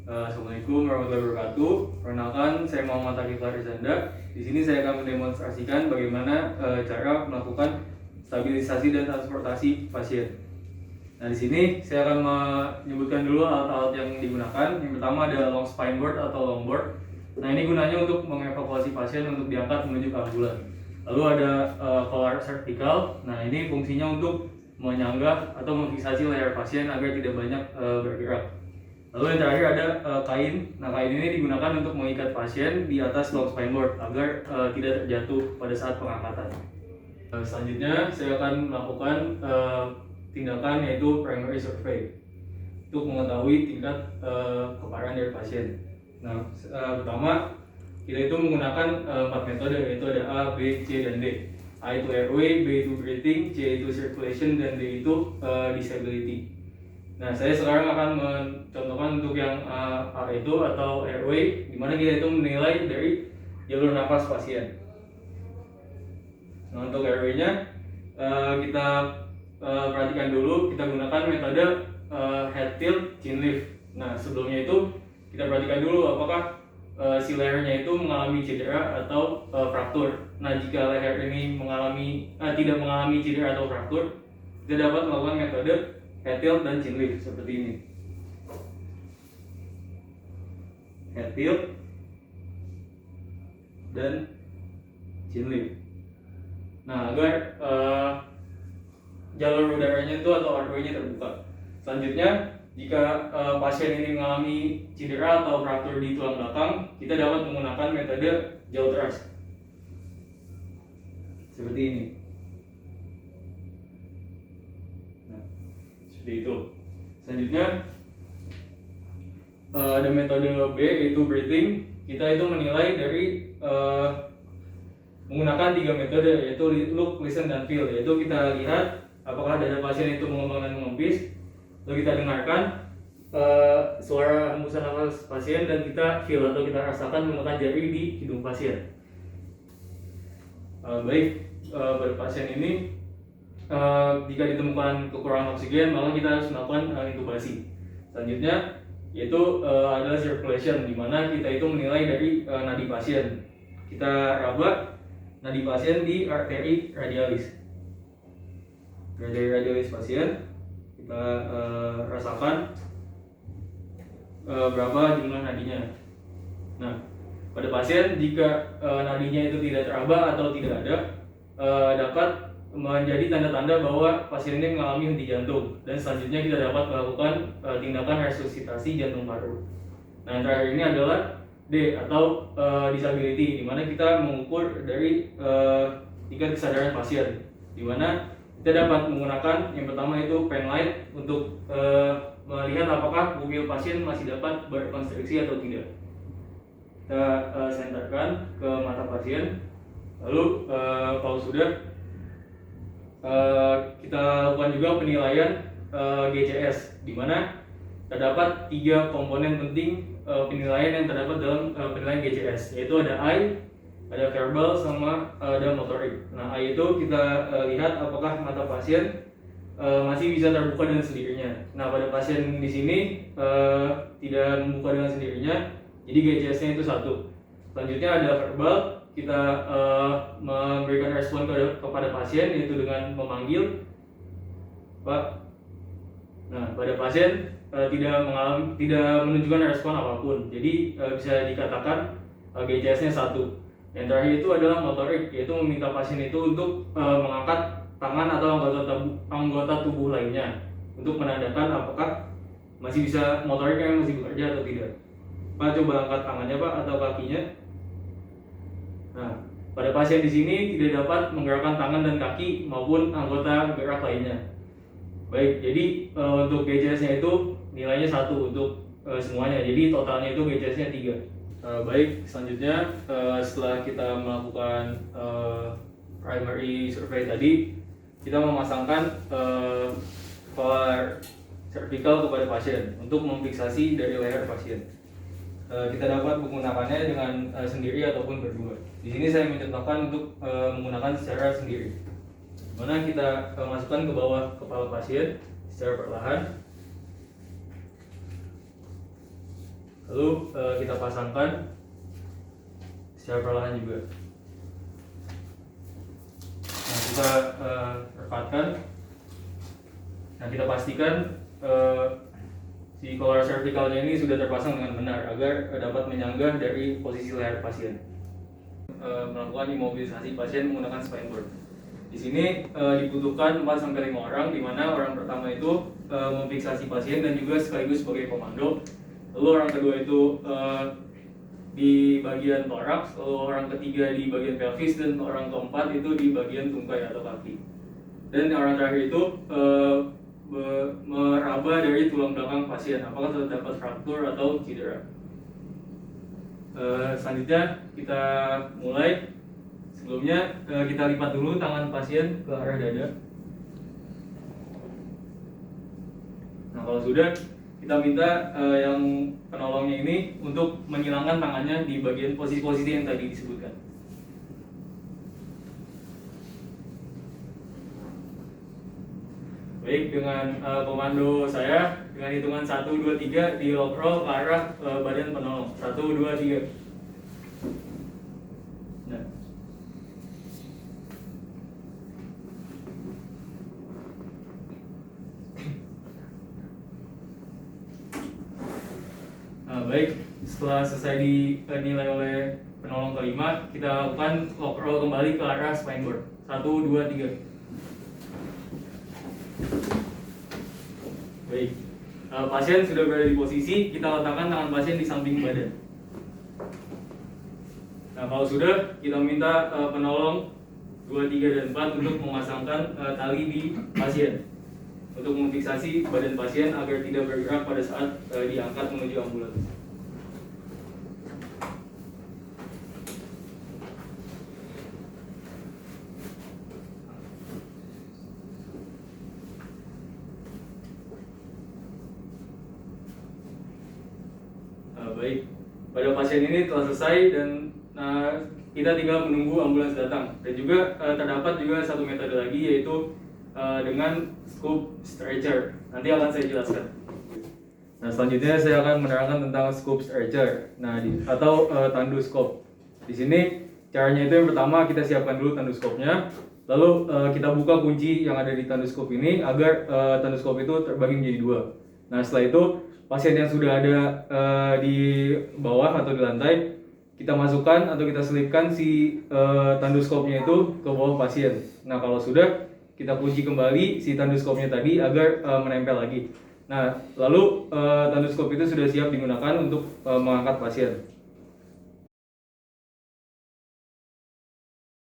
Assalamualaikum warahmatullahi wabarakatuh. Perkenalkan, saya Muhammad Arif Farizanda. Di sini saya akan mendemonstrasikan bagaimana cara melakukan stabilisasi dan transportasi pasien. Nah, di sini saya akan menyebutkan dulu alat-alat yang digunakan. Yang pertama ada long spine board atau longboard. Nah, ini gunanya untuk mengevakuasi pasien untuk diangkat menuju ke ambulan. Lalu ada collar vertikal. Nah, ini fungsinya untuk menyanggah atau memfiksasi leher pasien agar tidak banyak bergerak. Lalu yang terakhir ada kain. Nah, kain ini digunakan untuk mengikat pasien di atas long spine board agar tidak terjatuh pada saat pengangkatan. Selanjutnya saya akan melakukan tindakan yaitu primary survey untuk mengetahui tingkat keparahan dari pasien. Nah, pertama kita itu menggunakan 4 metode, yaitu ada A, B, C, dan D. A itu airway, B itu breathing, C itu circulation, dan D itu disability. Nah, saya sekarang akan mencontohkan untuk yang A itu atau airway, di mana kita itu menilai dari jalur nafas pasien. Nah, untuk airway-nya kita perhatikan dulu, kita gunakan metode head tilt chin lift. Nah, sebelumnya itu kita perhatikan dulu apakah si lehernya itu mengalami cedera atau fraktur. Nah, jika leher ini tidak mengalami cedera atau fraktur, kita dapat melakukan metode head tilt dan chin lift seperti ini. Head tilt dan chin lift. Nah, agar jalur udaranya itu atau airway-nya terbuka. Selanjutnya, jika pasien ini mengalami cedera atau fraktur di tulang belakang, kita dapat menggunakan metode jaw thrust seperti ini. Nah, seperti itu. Selanjutnya ada metode B yaitu breathing. Kita itu menilai dari menggunakan 3 metode yaitu look, listen, dan feel. Yaitu kita lihat apakah dada pasien itu mengembang dan mengempis, lalu kita dengarkan suara hembusan nafas pasien, dan kita feel atau kita rasakan menggunakan jari di hidung pasien. Pada pasien ini jika ditemukan kekurangan oksigen, maka kita harus melakukan intubasi. Selanjutnya yaitu adalah circulation, di mana kita itu menilai dari nadi pasien. Kita raba nadi pasien di arteri radialis. Arteri radialis pasien kita rasakan berapa jumlah nadinya. Nah, pada pasien jika nadinya itu tidak teraba atau tidak ada, dapat menjadi tanda-tanda bahwa pasien ini mengalami henti jantung, dan selanjutnya kita dapat melakukan tindakan resusitasi jantung paru. Nah, yang terakhir ini adalah D atau disability, di mana kita mengukur dari tingkat kesadaran pasien, di mana kita dapat menggunakan yang pertama itu pen light untuk melihat apakah pupil pasien masih dapat berkonstriksi atau tidak. Kita senterkan ke mata pasien, lalu kalau sudah kita lakukan juga penilaian GCS, di mana terdapat 3 komponen penting penilaian yang terdapat dalam penilaian GCS, yaitu ada eye, ada verbal, sama ada motorik. Nah, eye itu kita lihat apakah mata pasien masih bisa terbuka dengan sendirinya. Nah, pada pasien di sini tidak membuka dengan sendirinya, jadi GCS-nya itu 1. Selanjutnya ada verbal, kita memberikan respon kepada pasien, yaitu dengan memanggil Pak. Nah, pada pasien tidak menunjukkan respon apapun, jadi bisa dikatakan GCS-nya 1. Yang terakhir itu adalah motorik, yaitu meminta pasien itu untuk mengangkat tangan atau anggota tubuh lainnya untuk menandakan apakah masih bisa motoriknya masih bekerja atau tidak. Pak, coba angkat tangannya Pak atau kakinya. Nah, pada pasien di sini tidak dapat menggerakkan tangan dan kaki maupun anggota gerak lainnya. Baik, jadi untuk GCS-nya itu nilainya 1 untuk semuanya, jadi totalnya itu GCS-nya 3. Baik, selanjutnya setelah kita melakukan primary survey tadi, kita memasangkan collar vertikal kepada pasien untuk memfiksasi dari leher pasien. Kita dapat menggunakannya dengan sendiri ataupun berdua. Di sini saya mencontohkan untuk menggunakan secara sendiri, mana kita masukkan ke bawah kepala pasien secara perlahan. Lalu kita pasangkan secara perlahan juga. Nah, kita rekatkan. Nah, kita pastikan si collar cervicalnya ini sudah terpasang dengan benar agar dapat menyanggah dari posisi leher pasien. Melakukan imobilisasi pasien menggunakan spine board. Di sini dibutuhkan 4-5 orang, di mana orang pertama itu memfiksasi pasien dan juga sekaligus sebagai komando. Lalu orang kedua itu di bagian toraks, lalu orang ketiga di bagian pelvis, dan orang keempat itu di bagian tungkai atau kaki. Dan orang terakhir itu meraba dari tulang belakang pasien, apakah terdapat fraktur atau cedera. Selanjutnya kita mulai. Sebelumnya kita lipat dulu tangan pasien ke arah dada. Nah, kalau sudah, kita minta yang penolongnya ini untuk menyilangkan tangannya di bagian posisi-posisi yang tadi disebutkan. Baik, dengan komando saya, dengan hitungan 1, 2, 3 di lock roll ke arah badan penolong. 1, 2, 3. Nah. Baik, setelah selesai dinilai oleh penolong kelima, kita lakukan lock roll kembali ke arah spine board. 1, 2, 3. Baik, pasien sudah berada di posisi, kita letakkan tangan pasien di samping badan. Nah, kalau sudah, kita minta penolong 2, 3, dan 4 untuk memasangkan tali di pasien untuk memfiksasi badan pasien agar tidak bergerak pada saat diangkat menuju ambulans. Baik, pada pasien ini telah selesai dan kita tinggal menunggu ambulans datang. Dan juga terdapat juga satu metode lagi, yaitu dengan scoop stretcher. Nanti akan saya jelaskan. Nah, selanjutnya saya akan menerangkan tentang scoop stretcher. Nah, atau tanduscope. Di sini caranya itu yang pertama kita siapkan dulu tanduscope-nya. Lalu kita buka kunci yang ada di tanduscope ini agar tanduscope itu terbagi menjadi 2. Nah, setelah itu pasien yang sudah ada di bawah atau di lantai, kita masukkan atau kita selipkan si tanduscope-nya itu ke bawah pasien. Nah, kalau sudah, kita kunci kembali si tanduscope-nya tadi agar menempel lagi. Nah, lalu tanduscope itu sudah siap digunakan untuk mengangkat pasien.